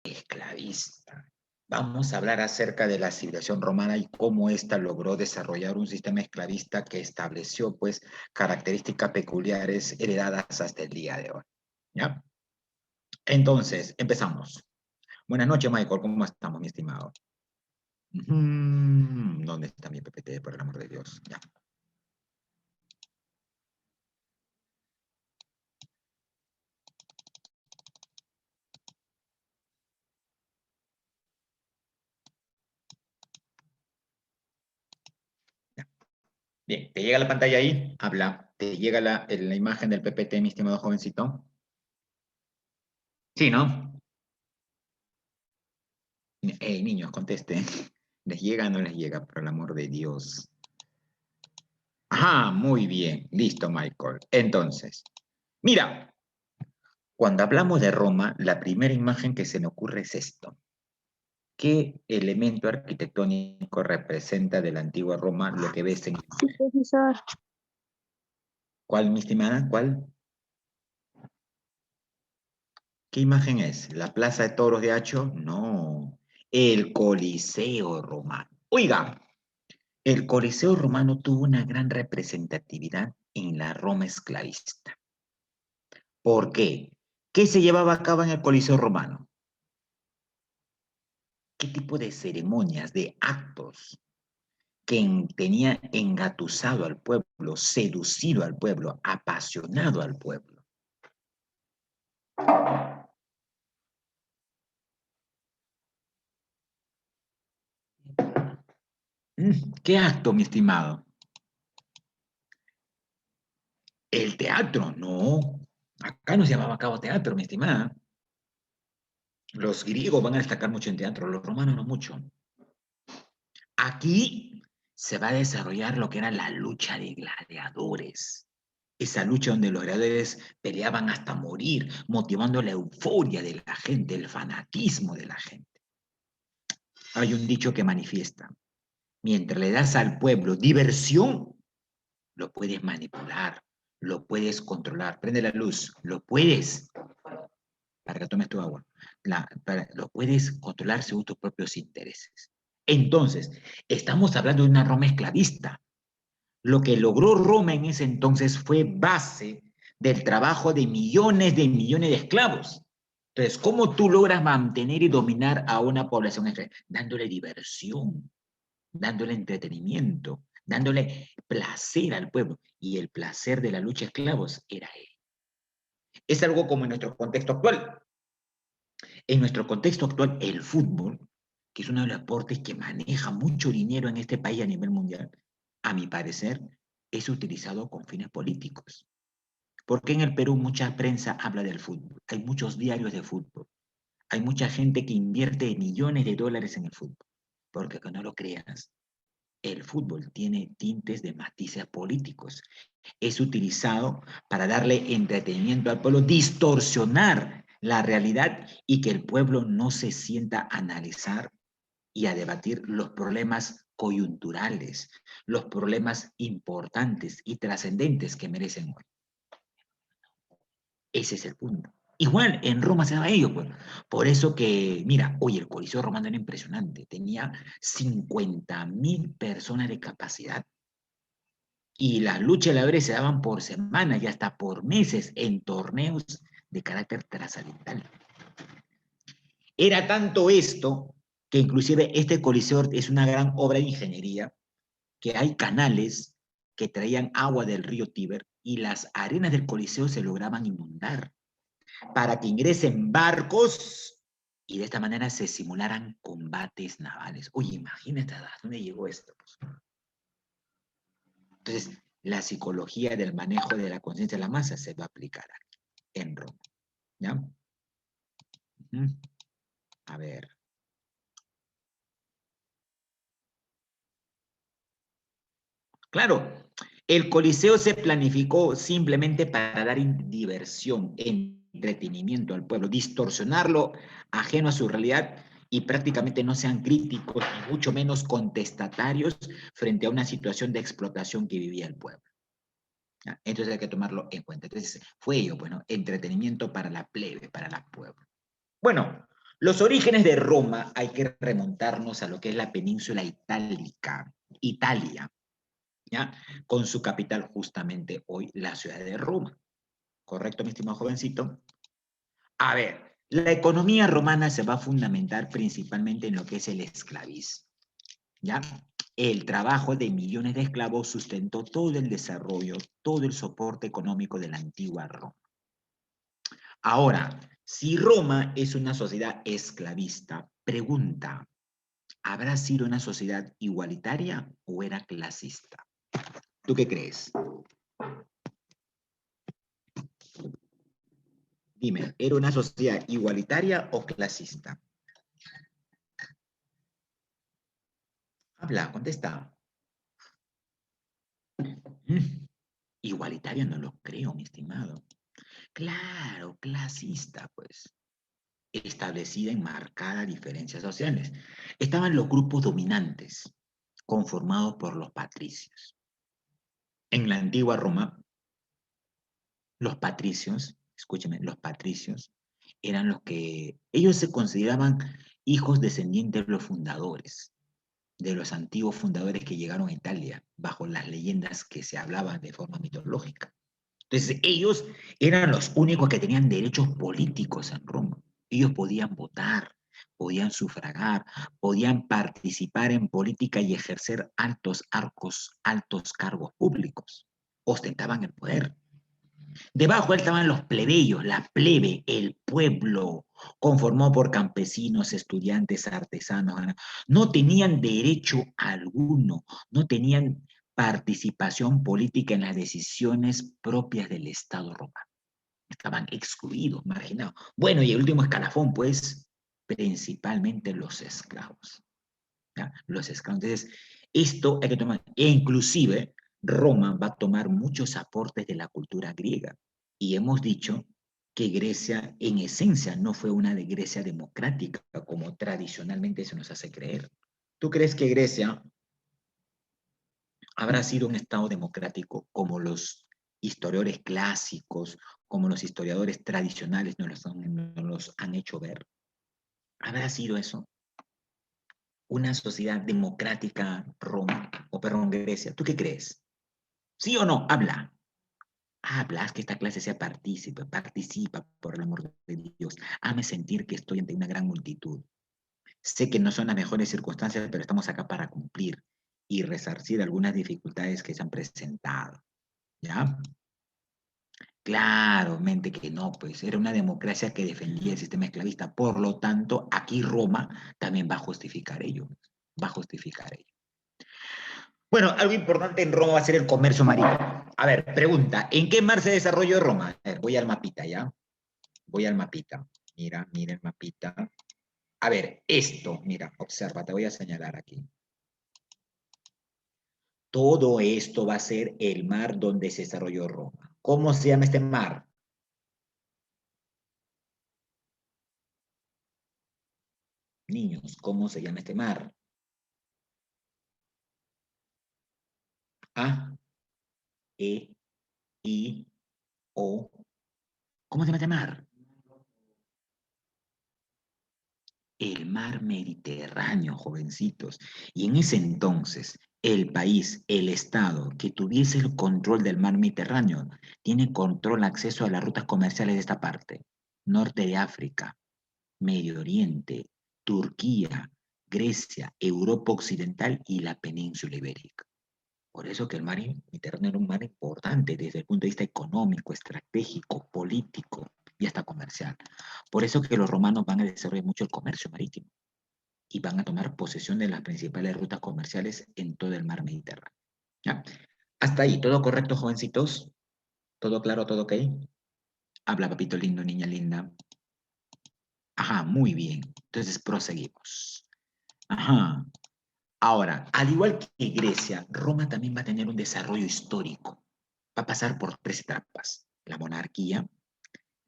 esclavista. Vamos a hablar acerca de la civilización romana y cómo ésta logró desarrollar un sistema esclavista que estableció, pues, características peculiares heredadas hasta el día de hoy. ¿Ya? Entonces, empezamos. Buenas noches, Michael. ¿Cómo estamos, mi estimado? ¿Dónde está mi PPT, por el amor de Dios? Ya. Ya. Bien, ¿te llega la pantalla ahí? Habla. ¿Te llega la imagen del PPT, mi estimado jovencito? Sí, ¿no? Niños, conteste. ¿Les llega o no les llega? Por el amor de Dios. Ajá, muy bien. Listo, Michael. Entonces, mira, cuando hablamos de Roma, la primera imagen que se me ocurre es esto. ¿Qué elemento arquitectónico representa de la antigua Roma lo que ves en... Sí, profesor. ¿Cuál, mi estimada? ¿Cuál? ¿Qué imagen es? ¿La Plaza de Toros de Hacho? No. El Coliseo Romano. Oiga, el Coliseo Romano tuvo una gran representatividad en la Roma esclavista. ¿Por qué? ¿Qué se llevaba a cabo en el Coliseo Romano? ¿Qué tipo de ceremonias, de actos que tenía engatusado al pueblo, seducido al pueblo, apasionado al pueblo? ¿Qué acto, mi estimado? El teatro, no. Acá no se llamaba a cabo teatro, mi estimada. Los griegos van a destacar mucho en teatro, los romanos no mucho. Aquí se va a desarrollar lo que era la lucha de gladiadores. Esa lucha donde los gladiadores peleaban hasta morir, motivando la euforia de la gente, el fanatismo de la gente. Hay un dicho que manifiesta, mientras le das al pueblo diversión, lo puedes manipular, lo puedes controlar. Prende la luz, lo puedes, para que tomes tu agua, lo puedes controlar según tus propios intereses. Entonces, estamos hablando de una Roma esclavista. Lo que logró Roma en ese entonces fue base del trabajo de millones de esclavos. Entonces, ¿cómo tú logras mantener y dominar a una población esclava? Dándole diversión, dándole entretenimiento, dándole placer al pueblo. Y el placer de la lucha de esclavos era él. Es algo como en nuestro contexto actual. En nuestro contexto actual, el fútbol, que es uno de los deportes que maneja mucho dinero en este país a nivel mundial, a mi parecer, es utilizado con fines políticos. Porque en el Perú mucha prensa habla del fútbol, hay muchos diarios de fútbol, hay mucha gente que invierte millones de dólares en el fútbol. Porque que no lo creas, el fútbol tiene tintes de matices políticos. Es utilizado para darle entretenimiento al pueblo, distorsionar la realidad y que el pueblo no se sienta a analizar y a debatir los problemas coyunturales, los problemas importantes y trascendentes que merecen hoy. Ese es el punto. Igual en Roma se daba ello, pues. Por eso que, mira, oye, el Coliseo Romano era impresionante. Tenía 50.000 personas de capacidad. Y las luchas de la se daban por semanas y hasta por meses en torneos de carácter trascendental. Era tanto esto que inclusive este coliseo es una gran obra de ingeniería, que hay canales que traían agua del río Tíber y las arenas del coliseo se lograban inundar para que ingresen barcos y de esta manera se simularan combates navales. Oye, imagínate a dónde llegó esto. Entonces, la psicología del manejo de la conciencia de la masa se va a aplicar aquí, en Roma. ¿Ya? A ver. Claro, el Coliseo se planificó simplemente para dar diversión, entretenimiento al pueblo, distorsionarlo ajeno a su realidad y prácticamente no sean críticos ni mucho menos contestatarios frente a una situación de explotación que vivía el pueblo. ¿Ya? Entonces hay que tomarlo en cuenta. Entonces fue ello, bueno, entretenimiento para la plebe, para la pueblo. Bueno, Los orígenes de Roma hay que remontarnos a lo que es la península itálica, Italia, ¿ya? Con su capital justamente hoy, la ciudad de Roma. ¿Correcto, mi estimado jovencito? A ver, la economía romana se va a fundamentar principalmente en lo que es el esclavismo, ¿ya? El trabajo de millones de esclavos sustentó todo el desarrollo, todo el soporte económico de la antigua Roma. Ahora, si Roma es una sociedad esclavista, pregunta, ¿habrá sido una sociedad igualitaria o era clasista? ¿Tú qué crees? Dime, ¿era una sociedad igualitaria o clasista? Habla, contesta. Igualitario no lo creo, mi estimado. Claro, clasista, pues. Establecida en marcadas diferencias sociales. Estaban los grupos dominantes, conformados por los patricios. En la antigua Roma, los patricios, escúcheme, los patricios eran los que, ellos se consideraban hijos descendientes de los fundadores, de los antiguos fundadores que llegaron a Italia, bajo las leyendas que se hablaban de forma mitológica. Entonces, ellos eran los únicos que tenían derechos políticos en Roma. Ellos podían votar, podían sufragar, podían participar en política y ejercer altos cargos públicos. Ostentaban el poder. Debajo estaban los plebeyos, la plebe, el pueblo, conformado por campesinos, estudiantes, artesanos. No tenían derecho alguno, no tenían participación política en las decisiones propias del Estado romano. Estaban excluidos, marginados. Bueno, y el último escalafón, pues, principalmente los esclavos. ¿Ya? Los esclavos. Entonces, esto hay que tomar. E inclusive, Roma va a tomar muchos aportes de la cultura griega. Y hemos dicho que Grecia, en esencia, no fue una de Grecia democrática, como tradicionalmente se nos hace creer. ¿Tú crees que Grecia habrá sido un Estado democrático como los historiadores clásicos, como los historiadores tradicionales nos los han hecho ver? ¿Habrá sido eso? ¿Una sociedad democrática Roma, o perdón, Grecia? ¿Tú qué crees? ¿Sí o no? Habla. Habla, haz que esta clase sea partícipe, participa, por el amor de Dios. Hame sentir que estoy ante una gran multitud. Sé que no son las mejores circunstancias, pero estamos acá para cumplir y resarcir algunas dificultades que se han presentado. ¿Ya? Claramente que no, pues era una democracia que defendía el sistema esclavista. Por lo tanto, aquí Roma también va a justificar ello. Va a justificar ello. Bueno, algo importante en Roma va a ser el comercio marítimo. A ver, pregunta, ¿en qué mar se desarrolló Roma? A ver, voy al mapita, ¿ya? Voy al mapita. Mira, mira el mapita. A ver, esto, mira, observa, te voy a señalar aquí. Todo esto va a ser el mar donde se desarrolló Roma. ¿Cómo se llama este mar? Niños, ¿cómo se llama este mar? A, E, I, O. ¿Cómo se llama este mar? El mar Mediterráneo, jovencitos. Y en ese entonces, el país, el Estado que tuviese el control del mar Mediterráneo, tiene control, acceso a las rutas comerciales de esta parte. Norte de África, Medio Oriente, Turquía, Grecia, Europa Occidental y la península ibérica. Por eso que el mar Mediterráneo era un mar importante desde el punto de vista económico, estratégico, político y hasta comercial. Por eso que los romanos van a desarrollar mucho el comercio marítimo y van a tomar posesión de las principales rutas comerciales en todo el mar Mediterráneo. ¿Ya? Hasta ahí, ¿todo correcto, jovencitos? ¿Todo claro, todo ok? Habla, papito lindo, niña linda. Ajá, muy bien. Entonces proseguimos. Ajá. Ahora, al igual que Grecia, Roma también va a tener un desarrollo histórico. Va a pasar por tres etapas: la monarquía,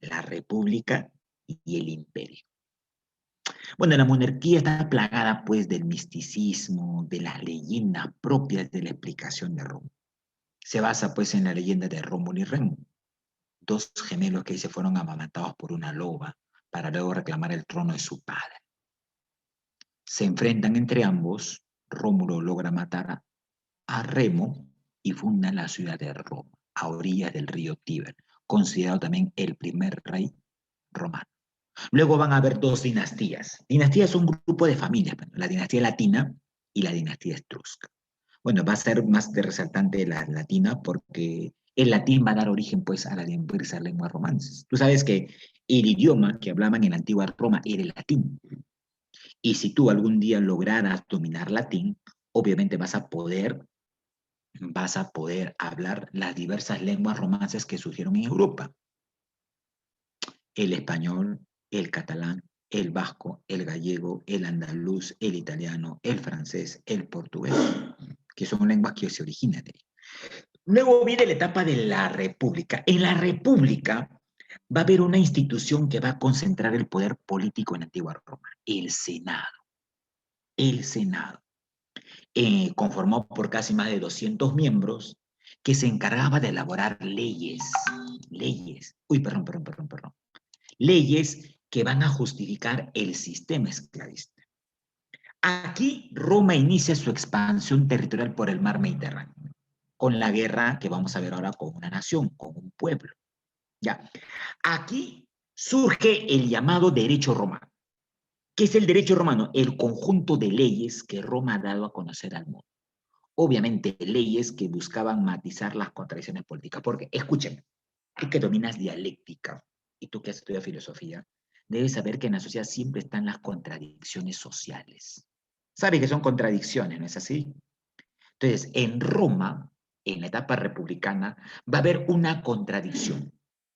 la república y el imperio. Bueno, la monarquía está plagada pues del misticismo, de las leyendas propias de la explicación de Roma. Se basa pues en la leyenda de Rómulo y Remo, dos gemelos que se fueron amamantados por una loba, para luego reclamar el trono de su padre. Se enfrentan entre ambos, Rómulo logra matar a Remo y fundan la ciudad de Roma, a orillas del río Tíber, considerado también el primer rey romano. Luego van a haber dos dinastías. Dinastías son un grupo de familias, la dinastía latina y la dinastía etrusca. Bueno, va a ser más de resaltante la latina porque el latín va a dar origen pues a las diversas lenguas romances. Tú sabes que el idioma que hablaban en la antigua Roma era el latín. Y si tú algún día lograras dominar latín, obviamente vas a poder hablar las diversas lenguas romances que surgieron en Europa. El español, el catalán, el vasco, el gallego, el andaluz, el italiano, el francés, el portugués, que son lenguas que se originan de ahí. Luego viene la etapa de la República. En la República va a haber una institución que va a concentrar el poder político en la antigua Roma, el Senado. El Senado, conformado por casi más de 200 miembros, que se encargaba de elaborar leyes que van a justificar el sistema esclavista. Aquí Roma inicia su expansión territorial por el mar Mediterráneo, con la guerra que vamos a ver ahora con una nación, con un pueblo. Ya. Aquí surge el llamado derecho romano. ¿Qué es el derecho romano? El conjunto de leyes que Roma ha dado a conocer al mundo. Obviamente, leyes que buscaban matizar las contradicciones políticas. Porque, escúchenme, tú que dominas dialéctica y tú que has estudiado filosofía, debes saber que en la sociedad siempre están las contradicciones sociales. ¿Sabe que son contradicciones, no es así? Entonces, en Roma, en la etapa republicana, va a haber una contradicción.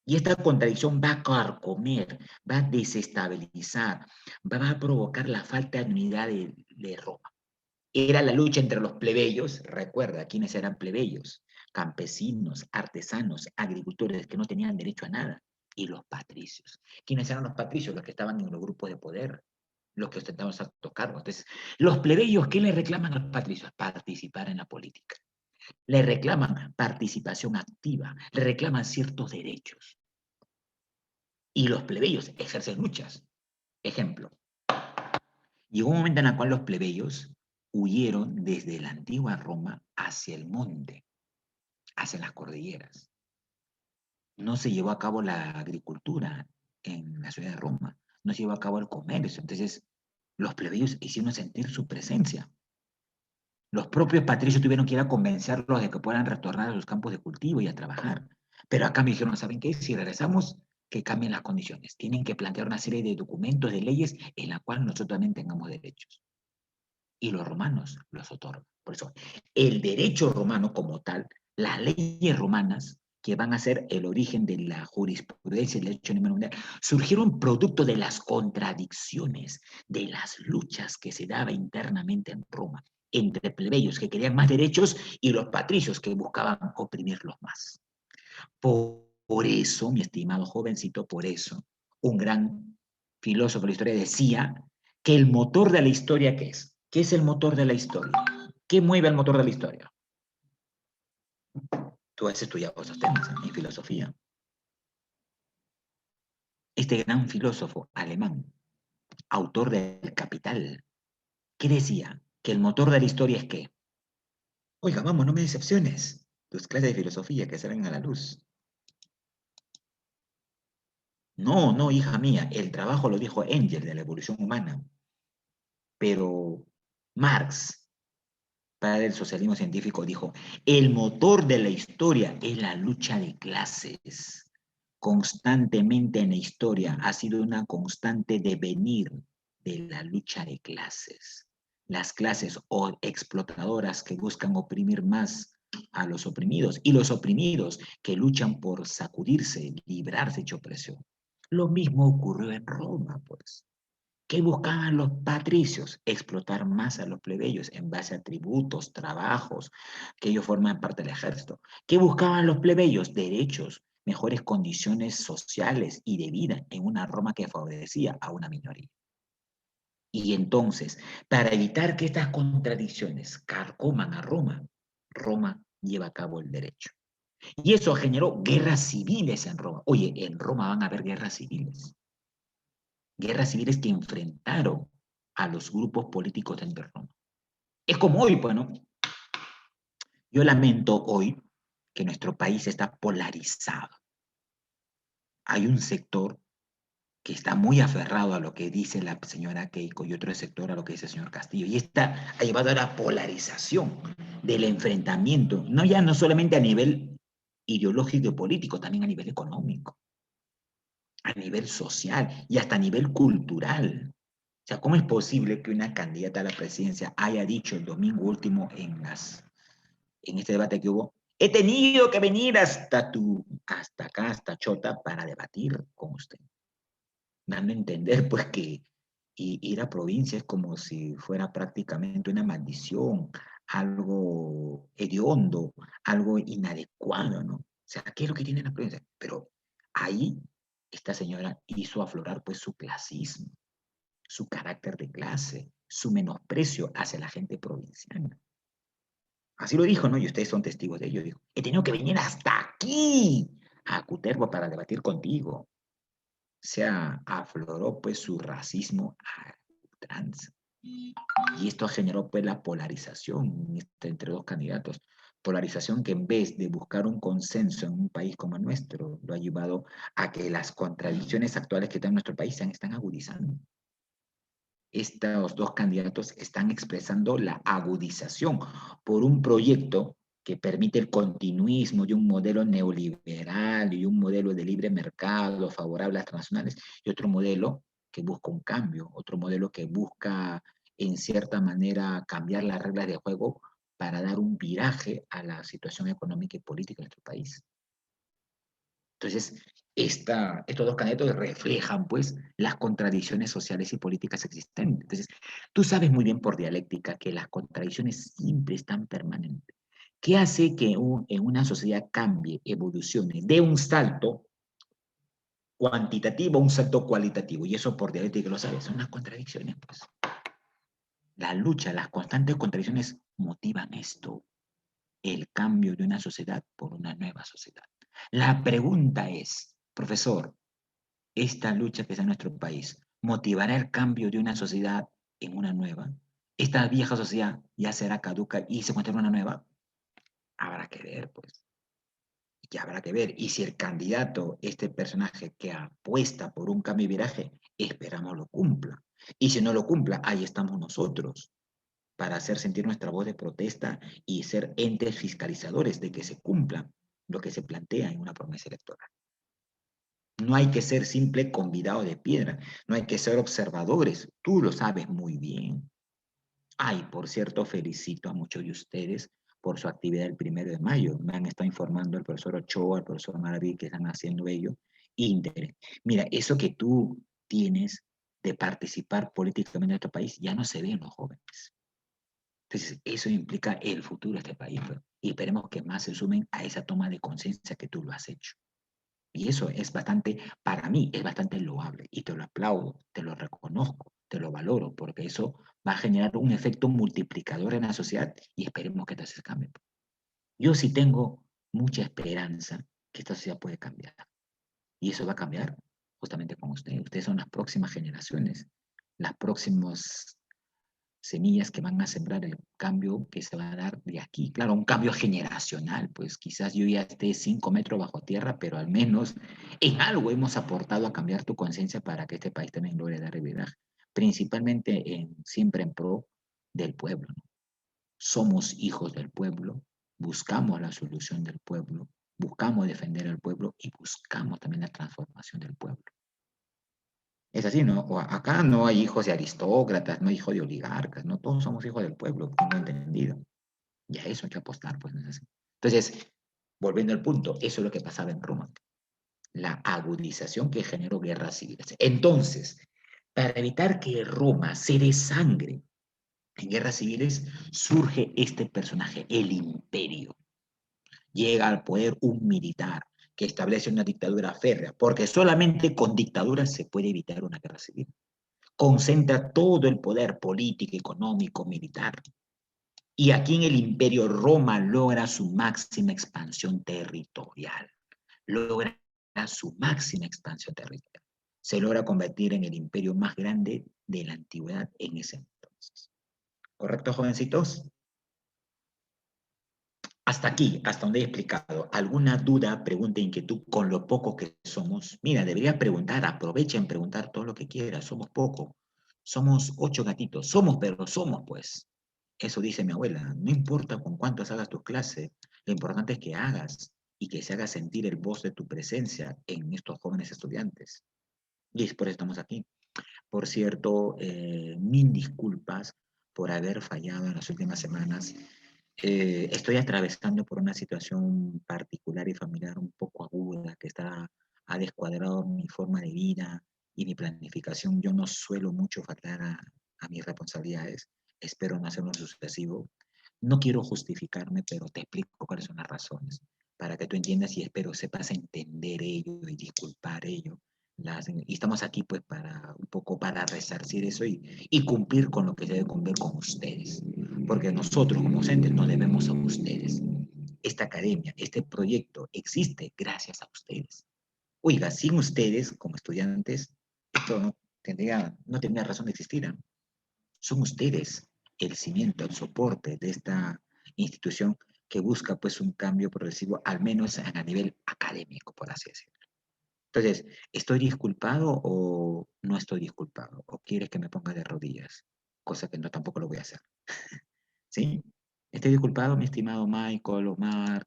Y esta contradicción va a carcomer, va a desestabilizar, va a provocar la falta de unidad de Roma. Era la lucha entre los plebeyos, recuerda quiénes eran plebeyos, campesinos, artesanos, agricultores que no tenían derecho a nada, y los patricios. ¿Quiénes eran los patricios? Los que estaban en los grupos de poder, los que ostentaban altos cargos. Entonces, los plebeyos, ¿qué le reclaman a los patricios? Participar en la política. Le reclaman participación activa, le reclaman ciertos derechos. Y los plebeyos ejercen luchas. Ejemplo, llegó un momento en el cual los plebeyos huyeron desde la antigua Roma hacia el monte, hacia las cordilleras. No se llevó a cabo la agricultura en la ciudad de Roma, no se llevó a cabo el comercio. Entonces, los plebeyos hicieron sentir su presencia. Los propios patricios tuvieron que ir a convencerlos de que puedan retornar a sus campos de cultivo y a trabajar. Pero acá me dijeron, ¿saben qué? Si regresamos, que cambien las condiciones. Tienen que plantear una serie de documentos, de leyes, en la cual nosotros también tengamos derechos. Y los romanos los otorgan. Por eso, el derecho romano como tal, las leyes romanas, que van a ser el origen de la jurisprudencia y el derecho a nivel mundial, surgieron producto de las contradicciones, de las luchas que se daba internamente en Roma, entre plebeyos que querían más derechos y los patricios que buscaban oprimirlos más. Por eso, mi estimado jovencito, por eso, un gran filósofo de la historia decía que el motor de la historia, ¿qué es? ¿Qué es el motor de la historia? ¿Qué mueve al motor de la historia? Tú has estudiado esos temas en filosofía. Este gran filósofo alemán, autor del Capital, ¿qué decía? Que el motor de la historia es ¿qué? Oiga, vamos, no me decepciones. Tus clases de filosofía que salen a la luz. No, no, hija mía, el trabajo lo dijo Engels de la evolución humana. Pero Marx, padre del socialismo científico, dijo, el motor de la historia es la lucha de clases. Constantemente en la historia ha sido una constante devenir de la lucha de clases. Las clases o explotadoras que buscan oprimir más a los oprimidos y los oprimidos que luchan por sacudirse, librarse de opresión. Lo mismo ocurrió en Roma, pues. ¿Qué buscaban los patricios? Explotar más a los plebeyos en base a tributos, trabajos, que ellos forman parte del ejército. ¿Qué buscaban los plebeyos? Derechos, mejores condiciones sociales y de vida en una Roma que favorecía a una minoría. Y entonces, para evitar que estas contradicciones carcoman a Roma, Roma lleva a cabo el derecho. Y eso generó guerras civiles en Roma. Oye, en Roma van a haber guerras civiles. guerras civiles que enfrentaron a los grupos políticos dentro de Roma. Es como hoy, pues, ¿no? Yo lamento hoy que nuestro país está polarizado. Hay un sector que está muy aferrado a lo que dice la señora Keiko y otro sector a lo que dice el señor Castillo. Y esta ha llevado a la polarización del enfrentamiento, no solamente a nivel ideológico y político, también a nivel económico, a nivel social y hasta a nivel cultural. O sea, ¿cómo es posible que una candidata a la presidencia haya dicho el domingo último en este debate que hubo, he tenido que venir hasta acá, hasta Chota, para debatir con usted? Dando a entender, pues, que ir a provincia es como si fuera prácticamente una maldición, algo hediondo, algo inadecuado, ¿no? O sea, ¿qué es lo que tiene la provincia? Pero ahí esta señora hizo aflorar, pues, su clasismo, su carácter de clase, su menosprecio hacia la gente provinciana. Así lo dijo, ¿no? Y ustedes son testigos de ello. Dijo, he tenido que venir hasta aquí, a Cutervo, para debatir contigo. Se afloró, pues, su racismo a ultranza. Y esto generó, pues, la polarización entre dos candidatos. Polarización que en vez de buscar un consenso en un país como el nuestro, lo ha llevado a que las contradicciones actuales que está en nuestro país se están agudizando. Estos dos candidatos están expresando la agudización por un proyecto que permite el continuismo de un modelo neoliberal y un modelo de libre mercado favorable a las transnacionales, y otro modelo que busca un cambio, otro modelo que busca en cierta manera cambiar las reglas de juego para dar un viraje a la situación económica y política de nuestro país. Entonces, estos dos candidatos reflejan, pues, las contradicciones sociales y políticas existentes. Entonces, tú sabes muy bien por dialéctica que las contradicciones siempre están permanentes. ¿Qué hace que en una sociedad cambie, evolucione, dé un salto cuantitativo a un salto cualitativo? Y eso por dialéctica lo sabes, son las contradicciones, pues. La lucha, las constantes contradicciones motivan esto, el cambio de una sociedad por una nueva sociedad. La pregunta es, profesor, esta lucha que está en nuestro país motivará el cambio de una sociedad en una nueva. Esta vieja sociedad ya será caduca y se encuentra una nueva. Habrá que ver, pues. Y habrá que ver. Y si el candidato, este personaje que apuesta por un cambio y viraje, esperamos lo cumpla. Y si no lo cumpla, ahí estamos nosotros para hacer sentir nuestra voz de protesta y ser entes fiscalizadores de que se cumpla lo que se plantea en una promesa electoral. No hay que ser simple convidado de piedra, no hay que ser observadores, tú lo sabes muy bien. Ay, por cierto, felicito a muchos de ustedes por su actividad el 1 de mayo. Me han estado informando el profesor Ochoa, el profesor Maraví, que están haciendo ello. Interés. Mira, eso que tú tienes de participar políticamente en nuestro país ya no se ve en los jóvenes. Entonces, eso implica el futuro de este país. Pues, y esperemos que más se sumen a esa toma de conciencia que tú lo has hecho. Y eso es bastante, para mí, es bastante loable y te lo aplaudo, te lo reconozco, te lo valoro, porque eso va a generar un efecto multiplicador en la sociedad y esperemos que esto se cambie. Yo sí tengo mucha esperanza que esta sociedad puede cambiar y eso va a cambiar justamente con ustedes. Ustedes son las próximas generaciones, las próximas semillas que van a sembrar el cambio que se va a dar de aquí. Claro, un cambio generacional, pues quizás yo ya esté 5 metros bajo tierra, pero al menos en algo hemos aportado a cambiar tu conciencia para que este país también logre dar vida, principalmente siempre en pro del pueblo, ¿no? Somos hijos del pueblo, buscamos la solución del pueblo, buscamos defender al pueblo y buscamos también la transformación del pueblo. Es así, ¿no? Acá no hay hijos de aristócratas, no hay hijos de oligarcas, no todos somos hijos del pueblo, tengo entendido. Y a eso hay que apostar, pues no es así. Entonces, volviendo al punto, eso es lo que pasaba en Roma, la agudización que generó guerras civiles. Entonces, para evitar que Roma se desangre en guerras civiles, surge este personaje, el imperio. Llega al poder un militar que establece una dictadura férrea, porque solamente con dictadura se puede evitar una guerra civil. Concentra todo el poder político, económico, militar. Y aquí en el imperio Roma logra su máxima expansión territorial. Logra su máxima expansión territorial. se logra convertir en el imperio más grande de la antigüedad en ese entonces. ¿Correcto, jovencitos? Hasta aquí, hasta donde he explicado. ¿Alguna duda, pregunta, inquietud con lo poco que somos? Mira, deberías preguntar, aprovechen preguntar todo lo que quieras. Somos poco. Somos 8 gatitos. Somos, pero somos, pues. Eso dice mi abuela. No importa con cuántos hagas tus clases, lo importante es que hagas y que se haga sentir el voz de tu presencia en estos jóvenes estudiantes. Y es por eso estamos aquí. Por cierto, mil disculpas por haber fallado en las últimas semanas. Estoy atravesando por una situación particular y familiar un poco aguda que ha descuadrado mi forma de vida y mi planificación. Yo no suelo mucho faltar a mis responsabilidades. Espero no hacerlo sucesivo. No quiero justificarme, pero te explico cuáles son las razones para que tú entiendas y espero sepas entender ello y disculpar ello. Y estamos aquí pues para un poco para resarcir eso y cumplir con lo que se debe cumplir con ustedes. Porque nosotros como docentes nos debemos a ustedes. Esta academia, este proyecto existe gracias a ustedes. Oiga, sin ustedes como estudiantes, esto no tendría razón de existir. ¿Eh? Son ustedes el cimiento, el soporte de esta institución que busca pues un cambio progresivo, al menos a nivel académico, por así decirlo. Entonces, ¿estoy disculpado o no estoy disculpado? ¿O quieres que me ponga de rodillas? Cosa que no tampoco lo voy a hacer. ¿Sí? Estoy disculpado, mi estimado Michael, Omar,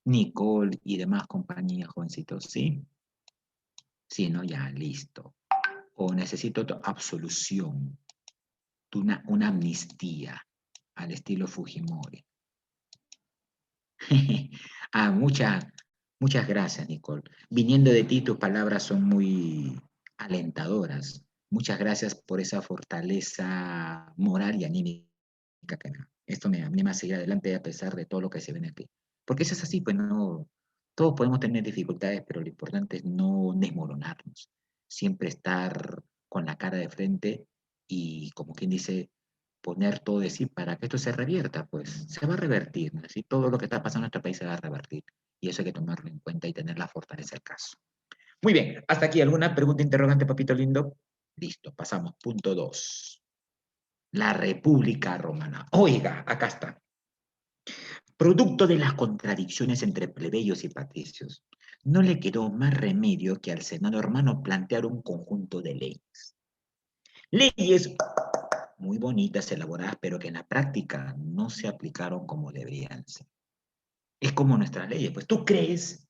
Nicole y demás compañías, jovencitos. ¿Sí? Sí, no, ya, listo. O necesito absolución, una amnistía al estilo Fujimori. Muchas gracias, Nicole. Viniendo de ti, tus palabras son muy alentadoras. Muchas gracias por esa fortaleza moral y anímica que me da. Esto me anima a seguir adelante a pesar de todo lo que se viene aquí. Porque eso es así, pues no, todos podemos tener dificultades, pero lo importante es no desmoronarnos. Siempre estar con la cara de frente y, como quien dice, poner todo de sí para que esto se revierta, pues se va a revertir, ¿no? Así todo lo que está pasando en nuestro país se va a revertir. Y eso hay que tomarlo en cuenta y tener la fortaleza del caso. Muy bien, hasta aquí. ¿Alguna pregunta interrogante, papito lindo? Listo, pasamos. Punto 2. La República Romana. Oiga, acá está. Producto de las contradicciones entre plebeyos y patricios, no le quedó más remedio que al Senado romano plantear un conjunto de leyes. Leyes muy bonitas, elaboradas, pero que en la práctica no se aplicaron como deberían ser. Es como nuestras leyes. Pues tú crees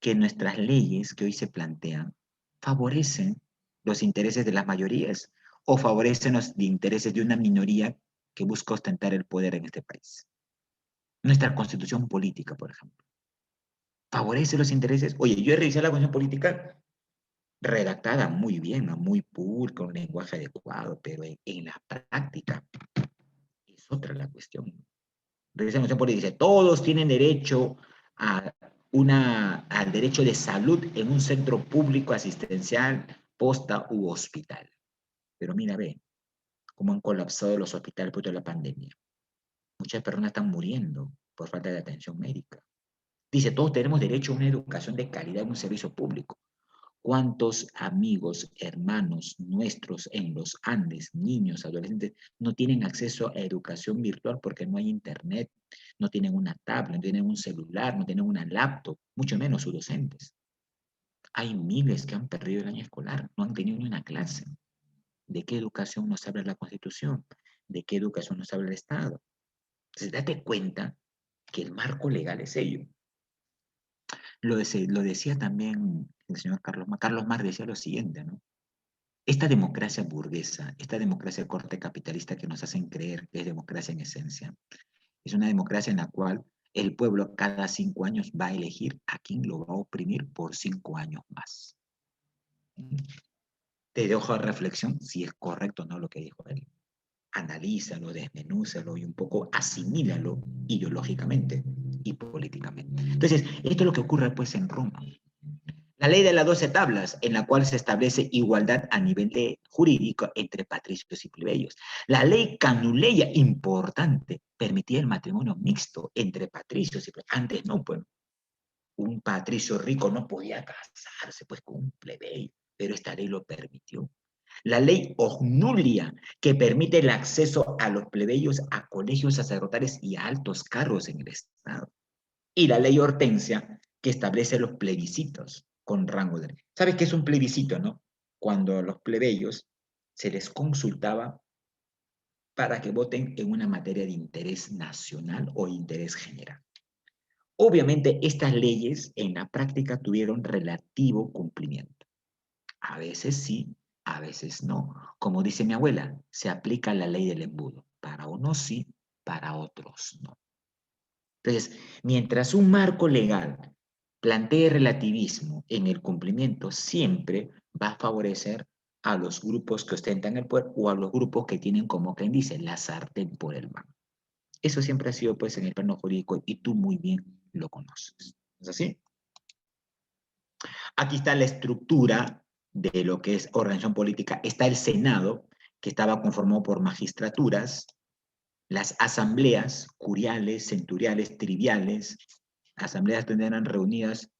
que nuestras leyes que hoy se plantean favorecen los intereses de las mayorías o favorecen los intereses de una minoría que busca ostentar el poder en este país. Nuestra constitución política, por ejemplo, favorece los intereses. Oye, yo he revisado la constitución política redactada muy bien, ¿no? Muy pura, con un lenguaje adecuado, pero en la práctica es otra la cuestión. Revisa la constitución política, dice, todos tienen derecho a al derecho de salud en un centro público asistencial, posta u hospital. Pero mira, ve cómo han colapsado los hospitales por toda la pandemia. Muchas personas están muriendo por falta de atención médica. Dice, todos tenemos derecho a una educación de calidad en un servicio público. ¿Cuántos amigos, hermanos nuestros en los Andes, niños, adolescentes, no tienen acceso a educación virtual porque no hay internet, no tienen una tablet, no tienen un celular, no tienen una laptop, mucho menos sus docentes? Hay miles que han perdido el año escolar, no han tenido ni una clase. ¿De qué educación nos habla la Constitución? ¿De qué educación nos habla el Estado? Entonces, date cuenta que el marco legal es ello. Lo decía también el señor Carlos Mar. Carlos Mar decía lo siguiente, ¿no? Esta democracia burguesa, esta democracia de corte capitalista que nos hacen creer que es democracia en esencia, es una democracia en la cual el pueblo cada 5 años va a elegir a quién lo va a oprimir por 5 años más. Te dejo a reflexión si es correcto o no lo que dijo él. Analízalo, desmenúzalo y un poco asimílalo ideológicamente y políticamente. Entonces, esto es lo que ocurre pues en Roma. La ley de las 12 tablas, en la cual se establece igualdad a nivel de jurídico entre patricios y plebeyos. La ley Canuleia, importante, permitía el matrimonio mixto entre patricios y plebeyos. Antes no, pues. Un patricio rico no podía casarse pues con un plebeyo, pero esta ley lo permitió. La ley Ognulia, que permite el acceso a los plebeyos a colegios sacerdotales y a altos cargos en el Estado. Y la ley Hortensia, que establece los plebiscitos con rango de ley. ¿Sabes qué es un plebiscito, no? Cuando a los plebeyos se les consultaba para que voten en una materia de interés nacional o interés general. Obviamente, estas leyes en la práctica tuvieron relativo cumplimiento. A veces sí, a veces no. Como dice mi abuela, se aplica la ley del embudo. Para unos sí, para otros no. Entonces, mientras un marco legal plantee relativismo en el cumplimiento, siempre va a favorecer a los grupos que ostentan el poder o a los grupos que tienen, como quien dice, la sartén por el mango. Eso siempre ha sido, pues, en el plano jurídico y tú muy bien lo conoces. ¿Es así? Aquí está la estructura de lo que es organización política. Está el Senado, que estaba conformado por magistraturas, las asambleas, curiales, centuriales, triviales. Asambleas tendrán reunidas.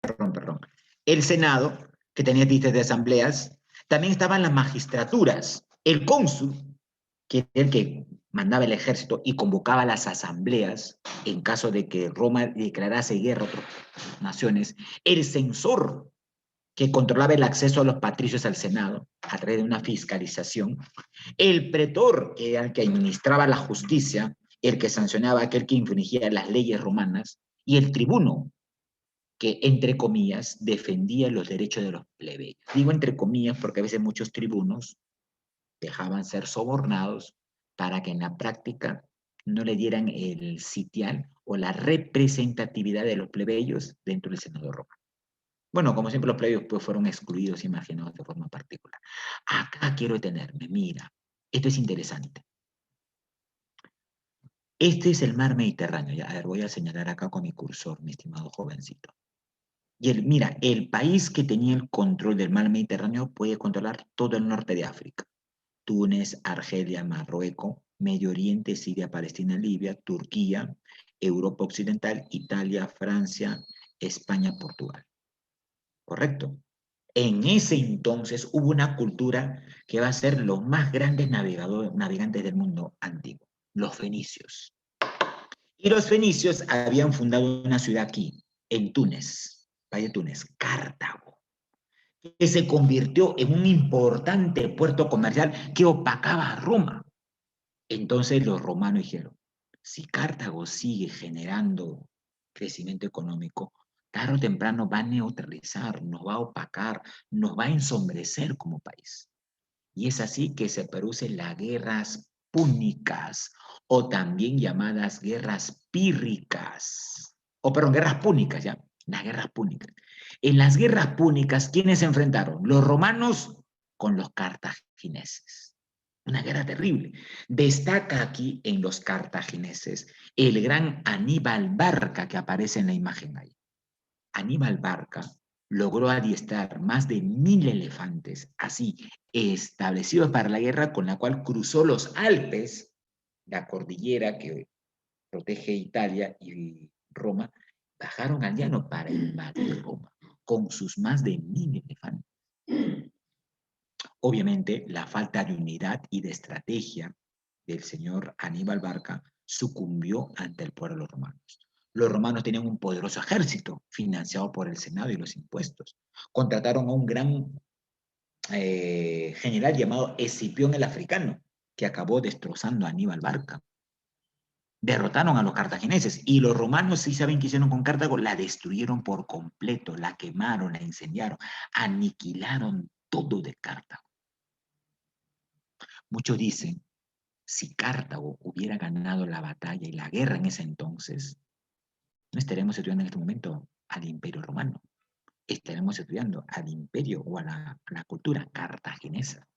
Perdón. El Senado, que tenía listas de asambleas, también estaban las magistraturas, el cónsul, que era el que mandaba el ejército y convocaba las asambleas en caso de que Roma declarase guerra a otras naciones, el censor, que controlaba el acceso a los patricios al Senado a través de una fiscalización, el pretor, que era el que administraba la justicia, el que sancionaba a aquel que infringía las leyes romanas, y el tribuno, que, entre comillas, defendía los derechos de los plebeyos. Digo entre comillas porque a veces muchos tribunos dejaban ser sobornados para que en la práctica no le dieran el sitial o la representatividad de los plebeyos dentro del Senado romano. Bueno, como siempre los plebeyos pues, fueron excluidos y marginados de forma particular. Acá quiero detenerme, mira, esto es interesante. Este es el mar Mediterráneo, ya, a ver, voy a señalar acá con mi cursor, mi estimado jovencito. Y mira, el país que tenía el control del mar Mediterráneo puede controlar todo el norte de África. Túnez, Argelia, Marruecos, Medio Oriente, Siria, Palestina, Libia, Turquía, Europa Occidental, Italia, Francia, España, Portugal. ¿Correcto? En ese entonces hubo una cultura que va a ser los más grandes navegantes del mundo antiguo, los fenicios. Y los fenicios habían fundado una ciudad aquí, en Túnez, Valle de Túnez, Cartago, que se convirtió en un importante puerto comercial que opacaba a Roma. Entonces los romanos dijeron, si Cartago sigue generando crecimiento económico, tarde o temprano va a neutralizar, nos va a opacar, nos va a ensombrecer como país. Y es así que se producen las guerras púnicas, o también llamadas guerras pírricas, o perdón, guerras púnicas, ya, las guerras púnicas. En las guerras púnicas, ¿quiénes se enfrentaron? Los romanos con los cartagineses. Una guerra terrible. Destaca aquí en los cartagineses el gran Aníbal Barca que aparece en la imagen ahí. Aníbal Barca logró adiestrar más de 1000 elefantes, así establecidos para la guerra, con la cual cruzó los Alpes, la cordillera que protege Italia y Roma, bajaron al llano para invadir Roma, con sus más de 1000 elefantes. Obviamente, la falta de unidad y de estrategia del señor Aníbal Barca sucumbió ante el pueblo de los romanos. Los romanos tenían un poderoso ejército financiado por el Senado y los impuestos. Contrataron a un gran general llamado Escipión el Africano, que acabó destrozando a Aníbal Barca. Derrotaron a los cartagineses y los romanos, sí saben qué hicieron con Cartago, la destruyeron por completo, la quemaron, la incendiaron, aniquilaron todo de Cartago. Muchos dicen, si Cartago hubiera ganado la batalla y la guerra en ese entonces, no estaremos estudiando en este momento al Imperio Romano, estaremos estudiando al imperio o a la cultura cartaginesa.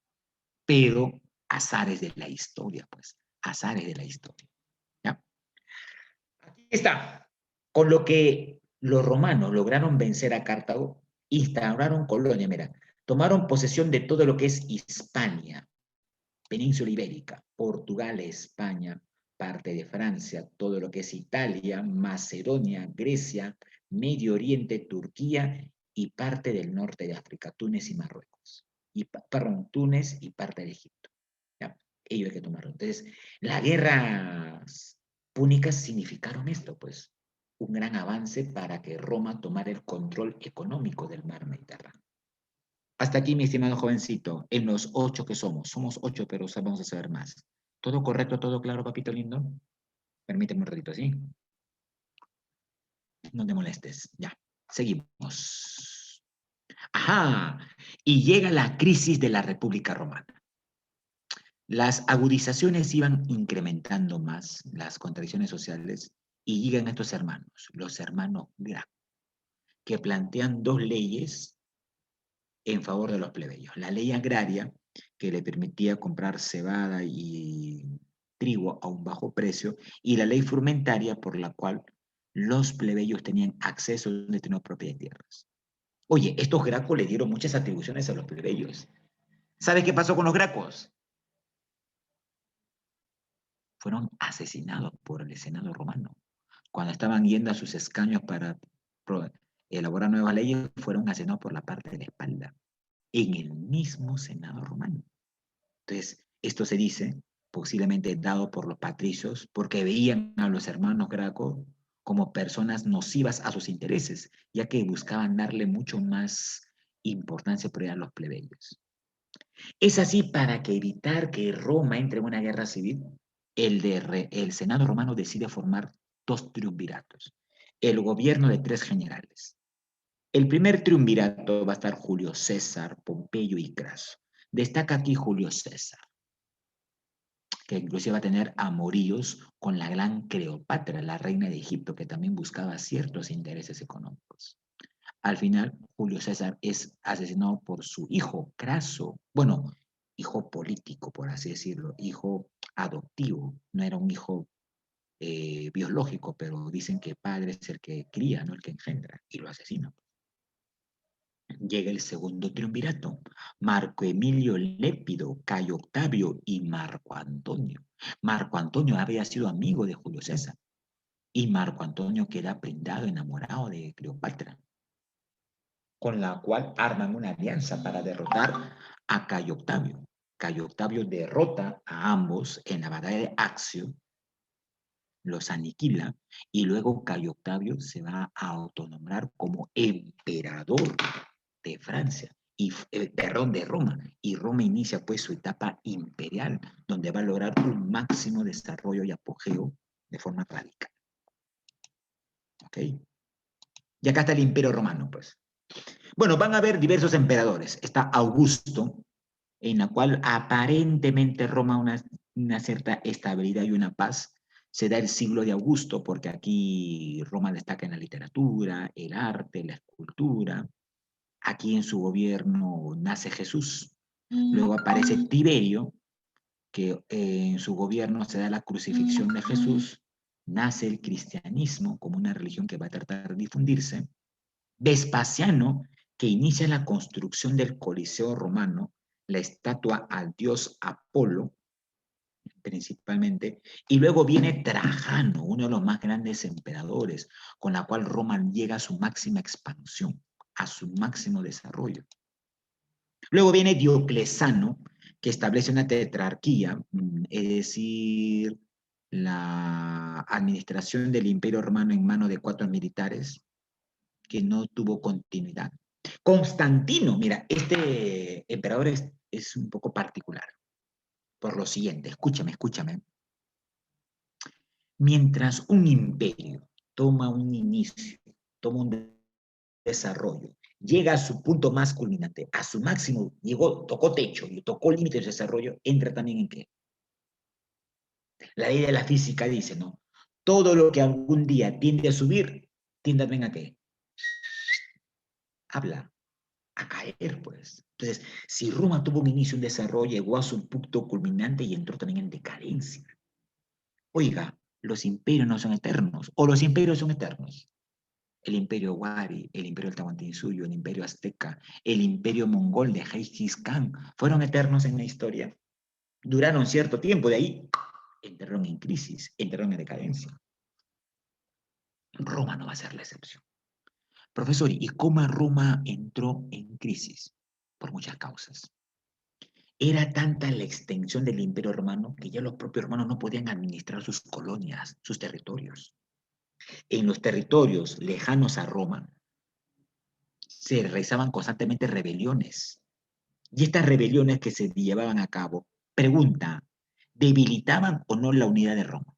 Pero azares de la historia, pues, azares de la historia. ¿Ya? Aquí está. Con lo que los romanos lograron vencer a Cartago, instauraron colonia, mira, tomaron posesión de todo lo que es Hispania, península ibérica, Portugal, España, parte de Francia, todo lo que es Italia, Macedonia, Grecia, Medio Oriente, Turquía y parte del norte de África, Túnez y Marruecos. Perdón, Túnez y parte de Egipto. ¿Ya? Ellos hay que tomarlo. Entonces, las guerras púnicas significaron esto, pues, un gran avance para que Roma tomara el control económico del mar Mediterráneo. Hasta aquí, mi estimado jovencito, en los 8 que somos. Somos 8, pero vamos a saber más. ¿Todo correcto, todo claro, papito lindo? Permíteme un ratito, ¿sí? No te molestes. Ya, seguimos. Ajá, y llega la crisis de la República Romana. Las agudizaciones iban incrementando más, las contradicciones sociales, y llegan estos hermanos, los hermanos Graco, que plantean dos leyes en favor de los plebeyos. La ley agraria, que le permitía comprar cebada y trigo a un bajo precio, y la ley frumentaria, por la cual los plebeyos tenían acceso a tener propiedad de tierras. Oye, estos gracos le dieron muchas atribuciones a los plebeyos. ¿Sabes qué pasó con los gracos? Fueron asesinados por el Senado romano. Cuando estaban yendo a sus escaños para elaborar nuevas leyes, fueron asesinados por la parte de la espalda, en el mismo Senado romano. Entonces, esto se dice, posiblemente dado por los patricios, porque veían a los hermanos Graco como personas nocivas a sus intereses, ya que buscaban darle mucho más importancia por a los plebeyos. Es así para que evitar que Roma entre en una guerra civil, el Senado romano decide formar dos triunviratos, el gobierno de tres generales. El primer triunvirato va a estar Julio César, Pompeyo y Craso. Destaca aquí Julio César, que inclusive va a tener amoríos con la gran Cleopatra, la reina de Egipto, que también buscaba ciertos intereses económicos. Al final, Julio César es asesinado por su hijo, Craso. Bueno, hijo político, por así decirlo, hijo adoptivo. No era un hijo biológico, pero dicen que padre es el que cría, no el que engendra, y lo asesina. Llega el segundo triunvirato, Marco Emilio Lépido, Cayo Octavio y Marco Antonio. Marco Antonio había sido amigo de Julio César y Marco Antonio queda prendado, enamorado de Cleopatra, con la cual arman una alianza para derrotar a Cayo Octavio. Cayo Octavio derrota a ambos en la batalla de Accio, los aniquila, y luego Cayo Octavio se va a autonombrar como emperador de Francia, perdón, de Roma, y Roma inicia pues su etapa imperial, donde va a lograr un máximo desarrollo y apogeo de forma radical. ¿Ok? Y acá está el imperio romano, pues. Bueno, van a haber diversos emperadores. Está Augusto, en la cual aparentemente Roma una cierta estabilidad y una paz. Se da el siglo de Augusto, porque aquí Roma destaca en la literatura, el arte, la escultura. Aquí en su gobierno nace Jesús. Luego aparece Tiberio, que en su gobierno se da la crucifixión de Jesús. Nace el cristianismo como una religión que va a tratar de difundirse. Vespasiano, que inicia la construcción del Coliseo romano, la estatua al dios Apolo, principalmente, y luego viene Trajano, uno de los más grandes emperadores, con la cual Roma llega a su máxima expansión, a su máximo desarrollo. Luego viene Diocleciano, que establece una tetrarquía, es decir, la administración del Imperio Romano en manos de 4 militares, que no tuvo continuidad. Constantino, mira, este emperador es un poco particular, por lo siguiente, escúchame. Mientras un imperio toma un inicio, toma un desarrollo, llega a su punto más culminante, a su máximo, llegó, tocó techo y tocó límite de desarrollo, entra también en qué? La ley de la física dice, ¿no? Todo lo que algún día tiende a subir, tiende también a qué? Habla, a caer, pues. Entonces, si Roma tuvo un inicio, un desarrollo, llegó a su punto culminante y entró también en decadencia. Oiga, Los imperios no son eternos, o los imperios son eternos. El imperio Wari, el imperio Tahuantinsuyo, el imperio Azteca, el imperio mongol de Genghis Khan, fueron eternos en la historia. Duraron cierto tiempo, de ahí entraron en crisis, entraron en decadencia. Roma no va a ser la excepción. Profesor, ¿y cómo Roma entró en crisis? Por muchas causas. Era tanta la extensión del imperio romano que ya los propios romanos no podían administrar sus colonias, sus territorios. En los territorios lejanos a Roma se realizaban constantemente rebeliones. Y estas rebeliones que se llevaban a cabo, pregunta, ¿debilitaban o no la unidad de Roma?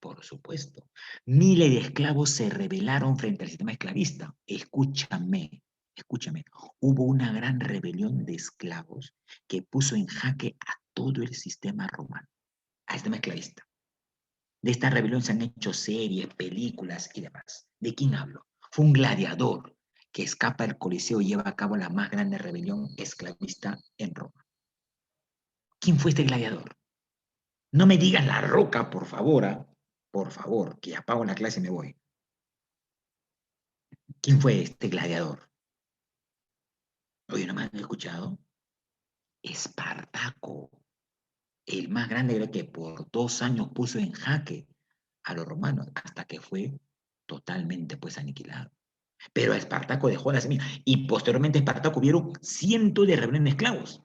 Por supuesto. Miles de esclavos se rebelaron frente al sistema esclavista. Escúchame, escúchame. Hubo una gran rebelión de esclavos que puso en jaque a todo el sistema romano, al sistema esclavista. De esta rebelión se han hecho series, películas y demás. ¿De quién hablo? Fue un gladiador que escapa del Coliseo y lleva a cabo la más grande rebelión esclavista en Roma. ¿Quién fue este gladiador? No me digas La Roca, por favor, ¿eh? Por favor, que apago la clase y me voy. ¿Quién fue este gladiador? Oye, ¿no me han escuchado? Espartaco, el más grande que por 2 años puso en jaque a los romanos hasta que fue totalmente pues aniquilado. Pero a Espartaco dejó la semilla y posteriormente Espartaco hubieron cientos de rebeliones de esclavos.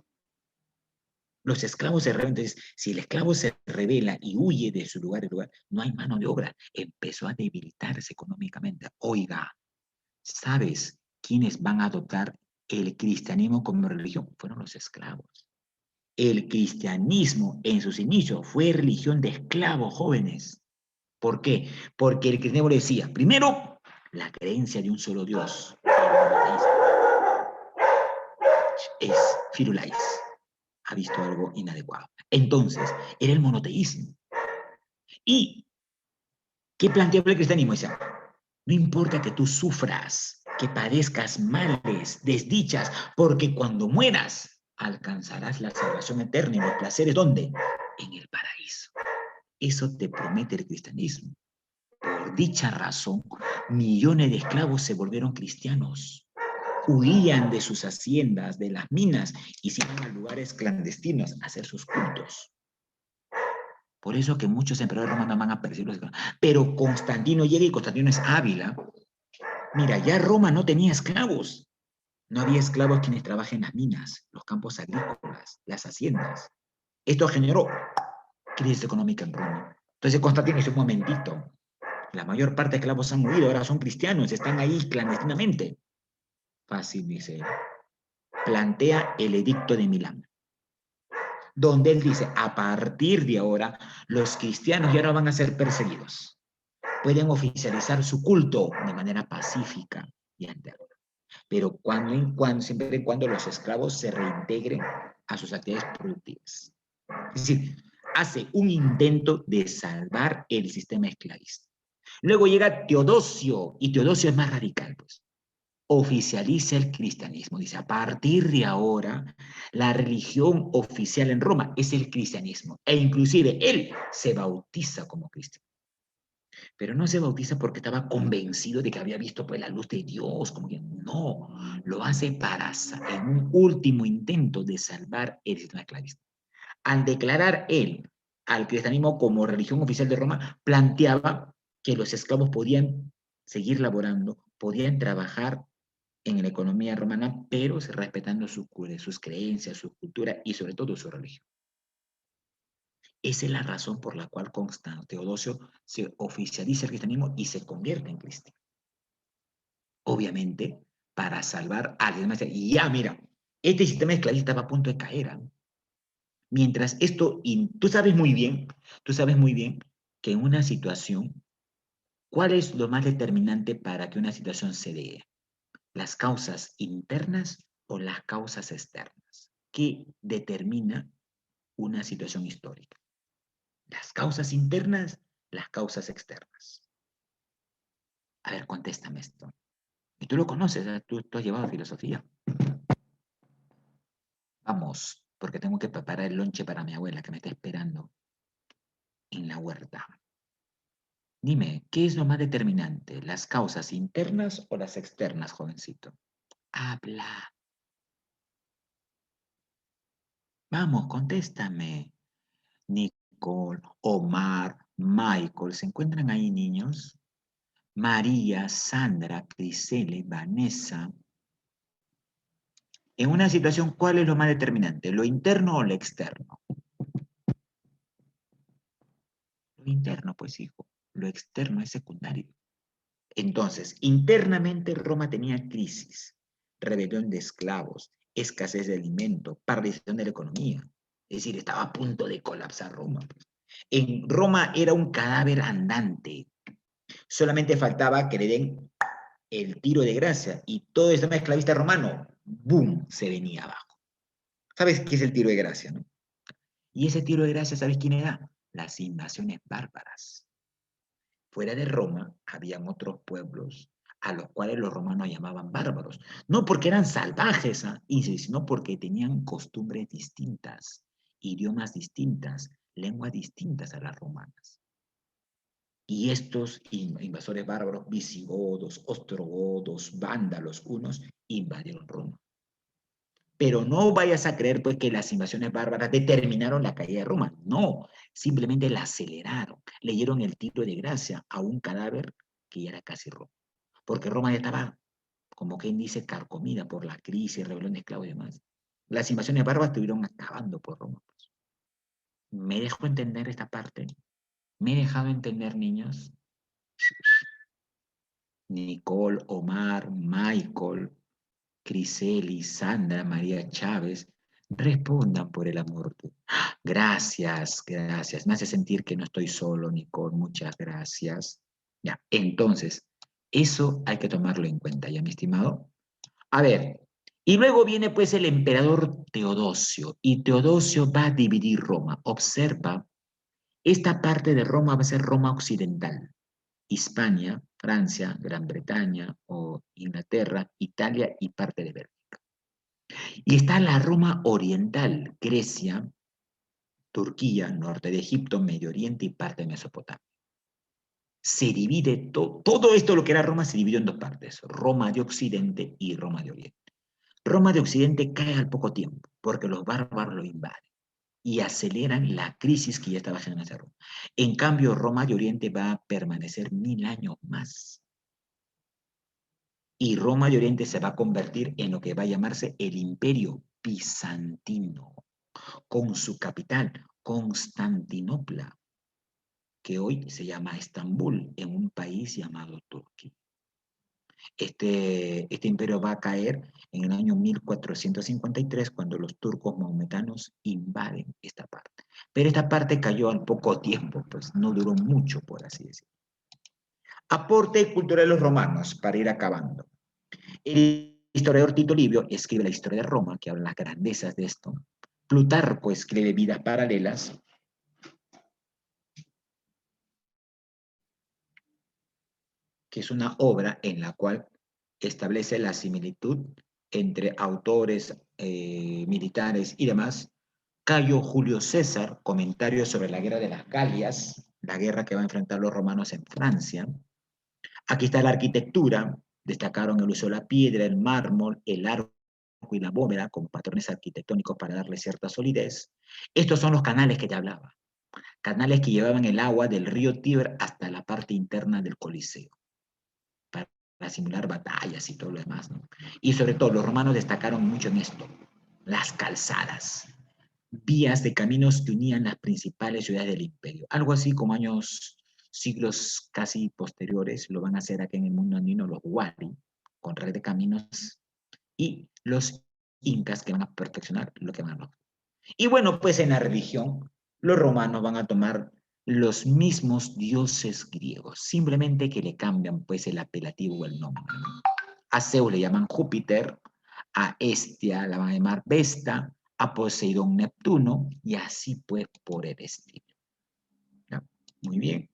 Los esclavos se rebelan, entonces si el esclavo se revela y huye de su lugar, no hay mano de obra. Empezó a debilitarse económicamente. Oiga, ¿sabes quiénes van a adoptar el cristianismo como religión? Fueron los esclavos. El cristianismo en sus inicios fue religión de esclavos jóvenes. ¿Por qué? Porque el cristianismo decía, primero, la creencia de un solo Dios. Es Firulais. Ha visto algo inadecuado. Entonces, era el monoteísmo. ¿Y qué planteaba el cristianismo? Decía, no importa que tú sufras, que padezcas males, desdichas, porque cuando mueras alcanzarás la salvación eterna y los placeres, ¿dónde? En el paraíso. Eso te promete el cristianismo. Por dicha razón, millones de esclavos se volvieron cristianos. Huían de sus haciendas, de las minas, y se iban a lugares clandestinos a hacer sus cultos. Por eso que muchos emperadores romanos van a perseguir los esclavos. Pero Constantino llega y Constantino es Ávila. Mira, ya Roma no tenía esclavos. No había esclavos quienes trabajen en las minas, los campos agrícolas, las haciendas. Esto generó crisis económica en Roma. Entonces Constantino dice, un momentito, la mayor parte de esclavos han huido, ahora son cristianos, están ahí clandestinamente. Fácil, dice él. Plantea el edicto de Milán, donde él dice, a partir de ahora, los cristianos ya no van a ser perseguidos. Pueden oficializar su culto de manera pacífica y alterna. Pero siempre y cuando los esclavos se reintegren a sus actividades productivas. Es decir, hace un intento de salvar el sistema esclavista. Luego llega Teodosio, y Teodosio es más radical, pues. Oficializa el cristianismo. Dice, a partir de ahora, la religión oficial en Roma es el cristianismo. E inclusive él se bautiza como cristiano. Pero no se bautiza porque estaba convencido de que había visto pues la luz de Dios, como que no, lo hace en un último intento de salvar el sistema esclavista. Al declarar él al cristianismo como religión oficial de Roma, planteaba que los esclavos podían seguir laborando, podían trabajar en la economía romana, pero respetando sus creencias, su cultura y sobre todo su religión. Esa es la razón por la cual Constantino Teodosio se oficializa el cristianismo y se convierte en cristiano. Obviamente, para salvar a los demás. Y ya, mira, este sistema esclavista va a punto de caer. ¿Eh? Mientras esto, y tú sabes muy bien que en una situación, ¿cuál es lo más determinante para que una situación se dé? ¿Las causas internas o las causas externas? ¿Qué determina una situación histórica? ¿Las causas internas, las causas externas? A ver, contéstame esto. Y tú lo conoces, ¿eh? Tú has llevado filosofía. Vamos, porque tengo que preparar el lonche para mi abuela que me está esperando en la huerta. Dime, ¿qué es lo más determinante? ¿Las causas internas o las externas, jovencito? Habla. Vamos, contéstame. Nicole, Omar, Michael, ¿se encuentran ahí, niños? María, Sandra, Crisele, Vanessa. En una situación, ¿cuál es lo más determinante? ¿Lo interno o lo externo? Lo interno, pues, hijo. Lo externo es secundario. Entonces, internamente Roma tenía crisis, rebelión de esclavos, escasez de alimento, paralización de la economía. Es decir, estaba a punto de colapsar Roma. En Roma era un cadáver andante. Solamente faltaba que le den el tiro de gracia y todo el sistema esclavista romano, ¡boom!, se venía abajo. ¿Sabes qué es el tiro de gracia, no? Y ese tiro de gracia, ¿sabes quién era? Las invasiones bárbaras. Fuera de Roma habían otros pueblos a los cuales los romanos llamaban bárbaros. No porque eran salvajes, ¿ah? Sino porque tenían costumbres distintas, idiomas distintas, lenguas distintas a las romanas. Y estos invasores bárbaros, visigodos, ostrogodos, vándalos, hunos, invadieron Roma. Pero no vayas a creer pues que las invasiones bárbaras determinaron la caída de Roma. No, simplemente la aceleraron. Le dieron el tiro de gracia a un cadáver que ya era casi Roma. Porque Roma ya estaba, como quien dice, carcomida por la crisis, rebelión de esclavos y demás. Las invasiones bárbaras estuvieron acabando por Roma. ¿Me dejo entender esta parte? ¿Me he dejado entender, niños? Nicole, Omar, Michael, Criseli, Sandra, María Chávez, respondan por el amor. Gracias, gracias. Me hace sentir que no estoy solo, Nicole. Muchas gracias. Ya, entonces, eso hay que tomarlo en cuenta, ya, mi estimado. A ver, y luego viene pues el emperador Teodosio, y Teodosio va a dividir Roma. Observa, esta parte de Roma va a ser Roma occidental. Hispania, Francia, Gran Bretaña o Inglaterra, Italia y parte de Bélgica. Y está la Roma oriental, Grecia, Turquía, norte de Egipto, Medio Oriente y parte de Mesopotamia. Se divide todo esto, lo que era Roma, se dividió en dos partes, Roma de Occidente y Roma de Oriente. Roma de Occidente cae al poco tiempo, porque los bárbaros lo invaden y aceleran la crisis que ya estaba generando Roma. En cambio, Roma de Oriente va a permanecer 1000 años más. Y Roma de Oriente se va a convertir en lo que va a llamarse el Imperio Bizantino, con su capital, Constantinopla, que hoy se llama Estambul, en un país llamado Turquía. Este imperio va a caer en el año 1453 cuando los turcos maometanos invaden esta parte. Pero esta parte cayó al poco tiempo, pues no duró mucho, por así decirlo. Aporte cultural de los romanos, para ir acabando. El historiador Tito Livio escribe la historia de Roma, que habla las grandezas de esto. Plutarco escribe Vidas Paralelas. Que es una obra en la cual establece la similitud entre autores militares y demás. Cayo Julio César, comentarios sobre la guerra de las Galias, la guerra que va a enfrentar los romanos en Francia. Aquí está la arquitectura, destacaron el uso de la piedra, el mármol, el arco y la bóveda como patrones arquitectónicos para darle cierta solidez. Estos son los canales que te hablaba, canales que llevaban el agua del río Tíber hasta la parte interna del Coliseo, para simular batallas y todo lo demás, ¿no? Y sobre todo, los romanos destacaron mucho en esto, las calzadas, vías de caminos que unían las principales ciudades del imperio. Algo así como siglos casi posteriores, lo van a hacer aquí en el mundo andino los Wari, con red de caminos, y los incas que van a perfeccionar lo que van a lograr. Y bueno, pues en la religión, los romanos van a tomar los mismos dioses griegos, simplemente que le cambian pues el apelativo o el nombre, ¿no? A Zeus le llaman Júpiter, a Hestia la van a llamar Vesta, a Poseidón Neptuno, y así pues por el estilo. ¿Ya? Muy bien.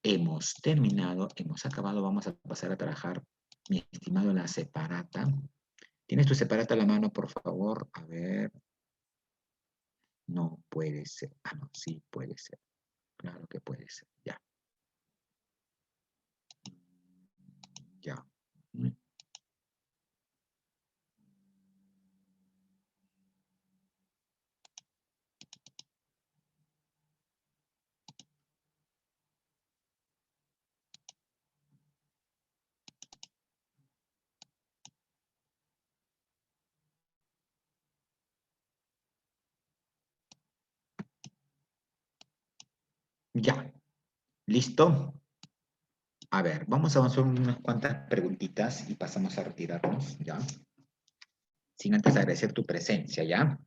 Hemos terminado, hemos acabado, vamos a pasar a trabajar, mi estimado, la separata. ¿Tienes tu separata a la mano, por favor? A ver. No puede ser. Ah, no, sí puede ser. Claro que puede ser. Ya. Ya, ¿listo? A ver, vamos a avanzar unas cuantas preguntitas y pasamos a retirarnos, ¿ya? Sin antes agradecer tu presencia, ¿ya?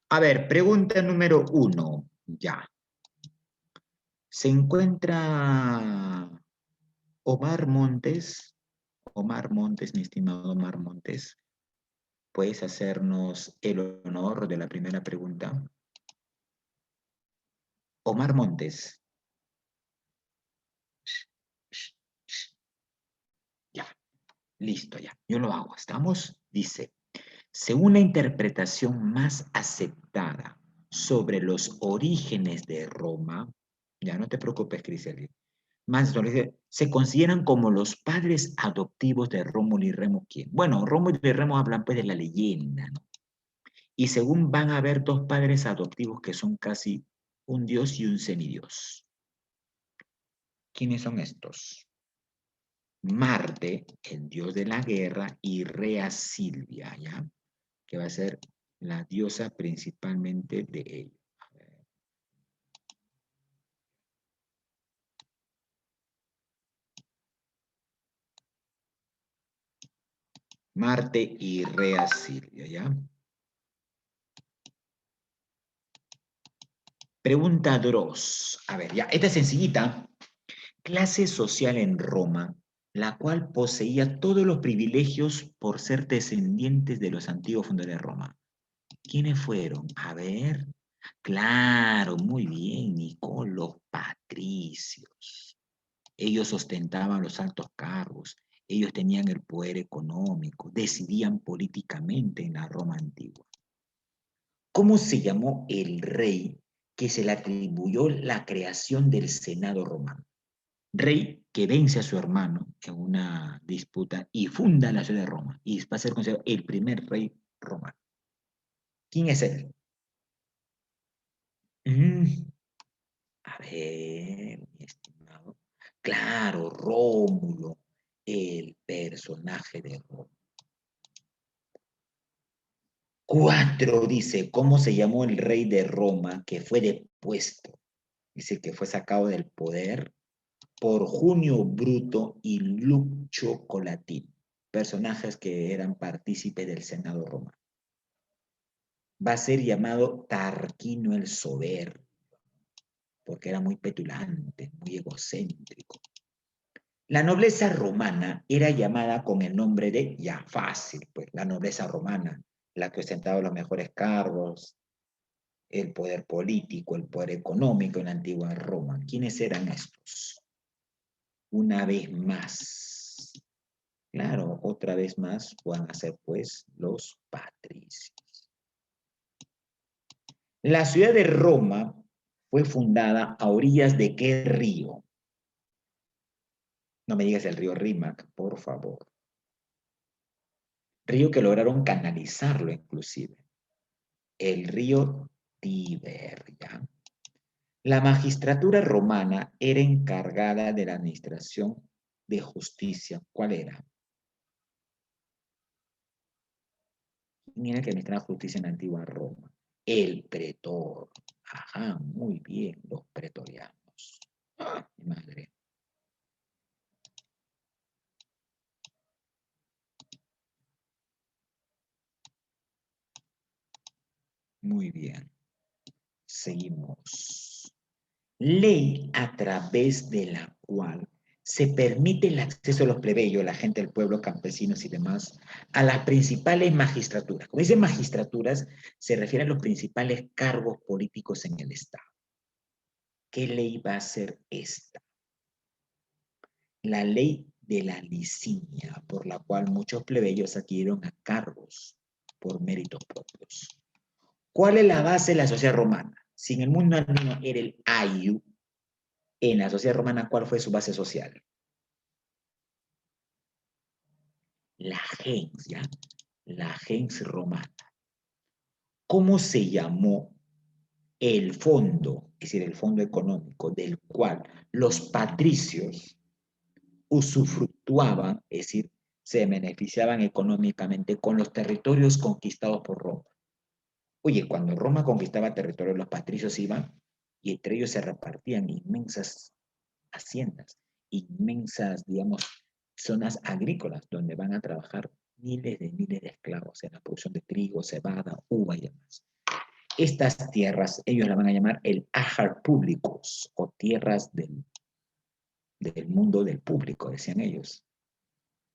A ver, pregunta número 1, ya. Se encuentra Omar Montes. Omar Montes, mi estimado Omar Montes. ¿Puedes hacernos el honor de la primera pregunta? Omar Montes. Ya, listo ya. Yo lo hago. ¿Estamos? Dice, según la interpretación más aceptada sobre los orígenes de Roma, ya no te preocupes, Criseli, más se consideran como los padres adoptivos de Rómulo y Remo. ¿Quién? Bueno, Rómulo y Remo hablan pues de la leyenda, ¿no? Y según van a haber dos padres adoptivos que son casi un dios y un semidios. ¿Quiénes son estos? Marte, el dios de la guerra, y Rea Silvia, ¿ya? Que va a ser la diosa principalmente de ellos. Marte y Rea Silvia, ¿ya? Pregunta Dross. A ver, ya, esta es sencillita. Clase social en Roma, la cual poseía todos los privilegios por ser descendientes de los antiguos fundadores de Roma. ¿Quiénes fueron? A ver. Claro, muy bien, Nicole, los patricios. Ellos ostentaban los altos cargos, ellos tenían el poder económico, decidían políticamente en la Roma antigua. ¿Cómo se llamó el rey que se le atribuyó la creación del Senado romano? Rey que vence a su hermano en una disputa y funda la ciudad de Roma y va a ser considerado el primer rey romano. ¿Quién es él? Mm, a ver, mi estimado. Claro, Rómulo, el personaje de Roma. 4 dice, ¿cómo se llamó el rey de Roma que fue depuesto? Dice que fue sacado del poder por Junio Bruto y Lucio Colatino, personajes que eran partícipes del Senado romano. Va a ser llamado Tarquino el Soberbio, porque era muy petulante, muy egocéntrico. La nobleza romana era llamada con el nombre de, ya fácil, pues la nobleza romana, la que ostentaba los mejores cargos, el poder político, el poder económico en la antigua Roma. ¿Quiénes eran estos? Una vez más. Claro, otra vez más van a ser pues los patricios. La ciudad de Roma fue fundada a orillas de qué río? No me digas el río Rímac, por favor. Río que lograron canalizarlo inclusive. El río Tíber, ¿ya? La magistratura romana era encargada de la administración de justicia. ¿Cuál era? Mira que administraba justicia en la antigua Roma. El pretor. Ajá, muy bien, los pretorianos. ¡Ah, mi madre! Muy bien. Seguimos. Ley a través de la cual se permite el acceso a los plebeyos, la gente del pueblo, campesinos y demás, a las principales magistraturas. Como dicen magistraturas, se refiere a los principales cargos políticos en el Estado. ¿Qué ley va a ser esta? La ley de la licinia, por la cual muchos plebeyos adquirieron a cargos por méritos propios. ¿Cuál es la base de la sociedad romana? Si en el mundo andino era el ayu, en la sociedad romana, ¿cuál fue su base social? La gens, ¿ya? La gens romana. ¿Cómo se llamó el fondo, es decir, el fondo económico del cual los patricios usufructuaban, es decir, se beneficiaban económicamente con los territorios conquistados por Roma? Oye, cuando Roma conquistaba territorios, los patricios iban y entre ellos se repartían inmensas haciendas, inmensas, digamos, zonas agrícolas donde van a trabajar miles de esclavos en la producción de trigo, cebada, uva y demás. Estas tierras, ellos la van a llamar el Ajar Públicos, o tierras del mundo del público, decían ellos.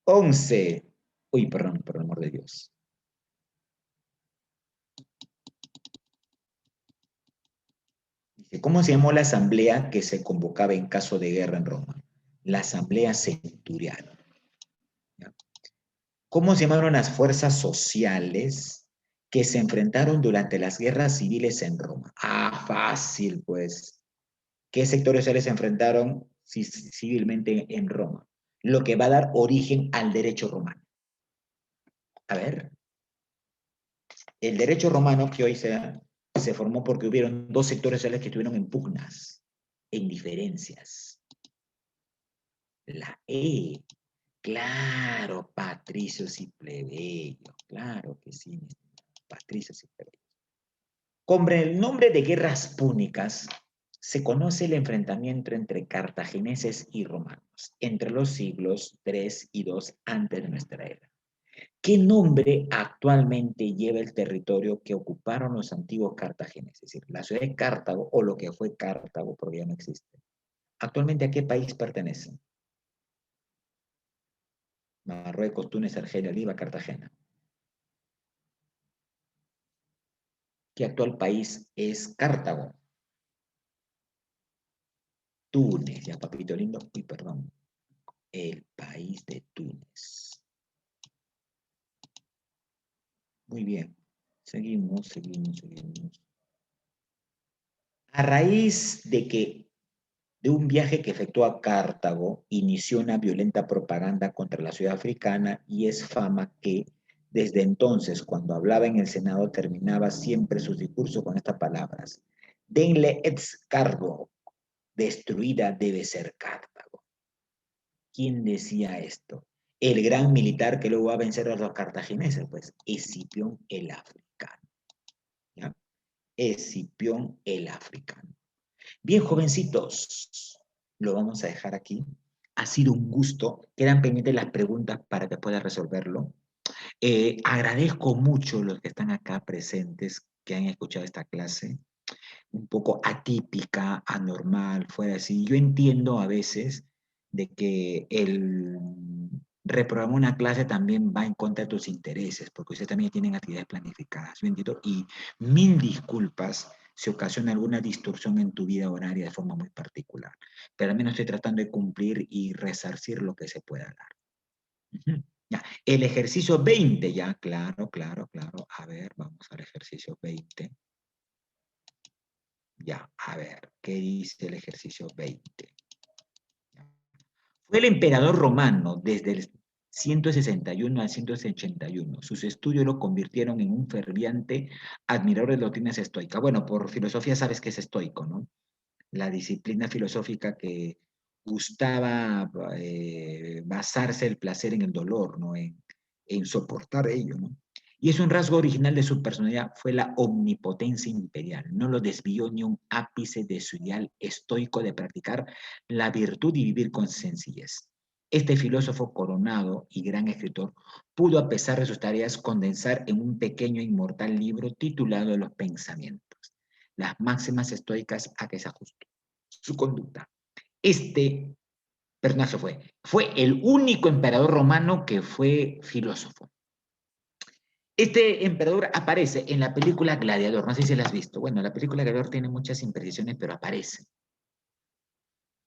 11. Uy, perdón, por el amor de Dios. Dice, ¿cómo se llamó la asamblea que se convocaba en caso de guerra en Roma? La asamblea centurial. ¿Ya? ¿Cómo se llamaron las fuerzas sociales que se enfrentaron durante las guerras civiles en Roma? Ah, fácil, pues. ¿Qué sectores sociales se enfrentaron civilmente en Roma? Lo que va a dar origen al derecho romano. A ver, el derecho romano que hoy se formó porque hubieron dos sectores sociales que estuvieron en pugnas, en diferencias. La E, claro, patricios y plebeyos, claro que sí, patricios y plebeyos. Con el nombre de guerras púnicas se conoce el enfrentamiento entre cartagineses y romanos entre los siglos 3 y 2 antes de nuestra era. ¿Qué nombre actualmente lleva el territorio que ocuparon los antiguos cartagineses? Es decir, la ciudad de Cartago o lo que fue Cartago, porque ya no existe. ¿Actualmente a qué país pertenece? Marruecos, Túnez, Argelia, Líbano, Cartagena. ¿Qué actual país es Cartago? Túnez, ya papito lindo, uy, perdón. El país de Túnez. Muy bien. Seguimos. A raíz de un viaje que efectuó a Cartago, inició una violenta propaganda contra la ciudad africana y es fama que desde entonces, cuando hablaba en el Senado, terminaba siempre sus discursos con estas palabras. Denle ex cargo, destruida debe ser Cartago. ¿Quién decía esto? El gran militar que luego va a vencer a los cartagineses, pues, Escipión el africano. ¿Ya? Escipión el africano. Bien, jovencitos, lo vamos a dejar aquí. Ha sido un gusto. Quedan pendientes las preguntas para que pueda resolverlo. Agradezco mucho los que están acá presentes, que han escuchado esta clase, un poco atípica, anormal, fuera así. Yo entiendo a veces de que el reprogramar una clase también va en contra de tus intereses, porque ustedes también tienen actividades planificadas. Yo entiendo, y mil disculpas si ocasiona alguna distorsión en tu vida horaria de forma muy particular. Pero al menos estoy tratando de cumplir y resarcir lo que se pueda dar. Ujú. Ya. El ejercicio 20, ya, claro. A ver, vamos al ejercicio 20. Ya, a ver, ¿qué dice el ejercicio 20? Fue el emperador romano desde el 161 al 181. Sus estudios lo convirtieron en un ferviente admirador de doctrinas estoicas. Bueno, por filosofía sabes que es estoico, ¿no? La disciplina filosófica que gustaba basarse el placer en el dolor, ¿no? En soportar ello, ¿no? Y es un rasgo original de su personalidad, fue la omnipotencia imperial. No lo desvió ni un ápice de su ideal estoico de practicar la virtud y vivir con sencillez. Este filósofo coronado y gran escritor pudo, a pesar de sus tareas, condensar en un pequeño e inmortal libro titulado Los Pensamientos, las máximas estoicas a que se ajustó su conducta. Este personaje fue el único emperador romano que fue filósofo. Este emperador aparece en la película Gladiador, no sé si la has visto. Bueno, la película Gladiador tiene muchas imprecisiones, pero aparece.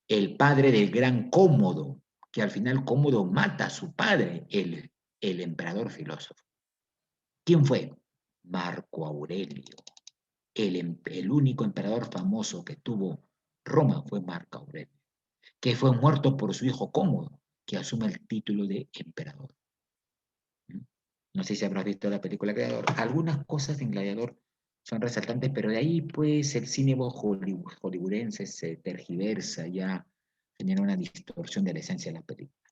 El padre del gran Cómodo, que al final Cómodo mata a su padre, el emperador filósofo. ¿Quién fue? Marco Aurelio. El único emperador famoso que tuvo Roma fue Marco Aurelio, que fue muerto por su hijo Cómodo, que asume el título de emperador. No sé si habrás visto la película Gladiador. Algunas cosas en Gladiador son resaltantes, pero de ahí pues el cine hollywoodense se tergiversa, ya genera una distorsión de la esencia de la película.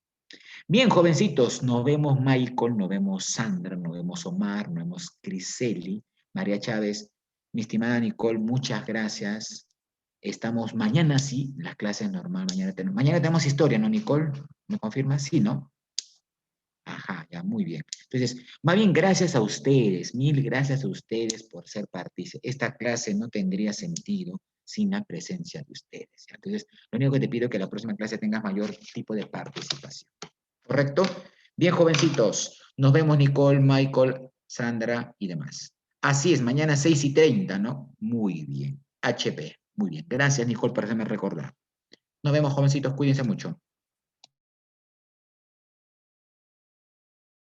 Bien, jovencitos, nos vemos Michael, nos vemos Sandra, nos vemos Omar, nos vemos Criseli, María Chávez. Mi estimada Nicole, muchas gracias. Estamos mañana, sí, las clases normal. Mañana tenemos historia, ¿no, Nicole? ¿Me confirmas? Sí, ¿no? Ajá, ya, muy bien. Entonces, más bien gracias a ustedes, mil gracias a ustedes por ser partícipes. Esta clase no tendría sentido sin la presencia de ustedes. ¿Ya? Entonces, lo único que te pido es que la próxima clase tengas mayor tipo de participación. ¿Correcto? Bien, jovencitos. Nos vemos, Nicole, Michael, Sandra y demás. Así es, mañana 6:30, ¿no? Muy bien. HP. Muy bien. Gracias, Nicole, por hacerme recordar. Nos vemos, jovencitos. Cuídense mucho.